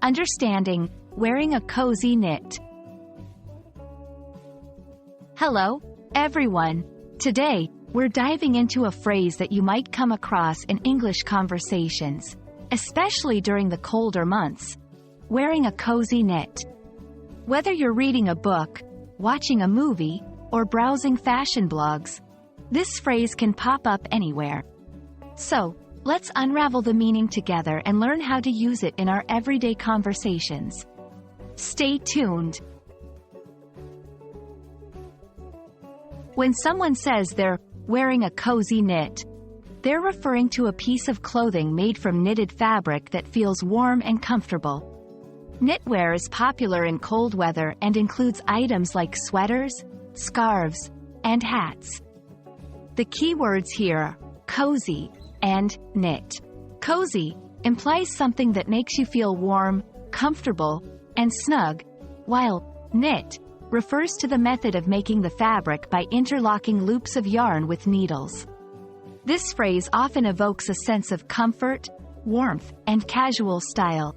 Understanding wearing a cozy knit. Hello, everyone. Today, we're diving into a phrase that you might come across in English conversations, especially during the colder months: wearing a cozy knit. Whether you're reading a book, watching a movie, or browsing fashion blogs, this phrase can pop up anywhere. So, let's unravel the meaning together and learn how to use it in our everyday conversations. Stay tuned. When someone says they're wearing a cozy knit, they're referring to a piece of clothing made from knitted fabric that feels warm and comfortable. Knitwear is popular in cold weather and includes items like sweaters, scarves, and hats. The key words here are cozy and knit. Cozy implies something that makes you feel warm, comfortable, and snug, while knit refers to the method of making the fabric by interlocking loops of yarn with needles. This phrase often evokes a sense of comfort, warmth, and casual style.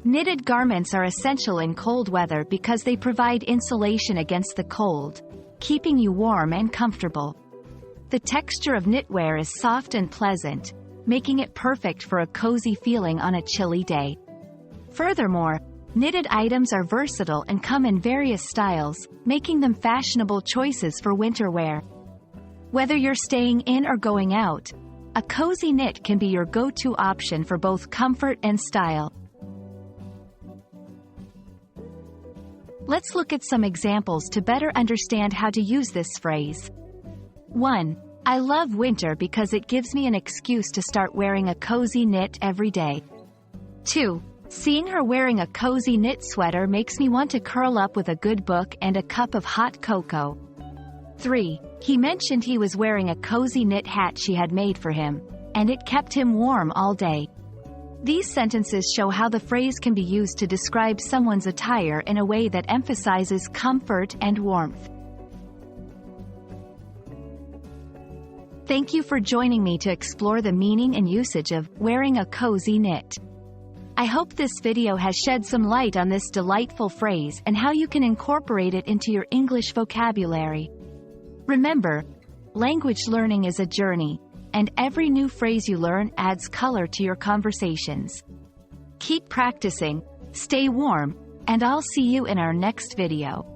Knitted garments are essential in cold weather because they provide insulation against the cold, keeping you warm and comfortable. The texture of knitwear is soft and pleasant, making it perfect for a cozy feeling on a chilly day. Furthermore, knitted items are versatile and come in various styles, making them fashionable choices for winter wear. Whether you're staying in or going out, a cozy knit can be your go-to option for both comfort and style. Let's look at some examples to better understand how to use this phrase. 1. I love winter because it gives me an excuse to start wearing a cozy knit every day. 2. Seeing her wearing a cozy knit sweater makes me want to curl up with a good book and a cup of hot cocoa. 3. He mentioned he was wearing a cozy knit hat she had made for him, and it kept him warm all day. These sentences show how the phrase can be used to describe someone's attire in a way that emphasizes comfort and warmth. Thank you for joining me to explore the meaning and usage of wearing a cozy knit. I hope this video has shed some light on this delightful phrase and how you can incorporate it into your English vocabulary. Remember, language learning is a journey, and every new phrase you learn adds color to your conversations. Keep practicing, stay warm, and I'll see you in our next video.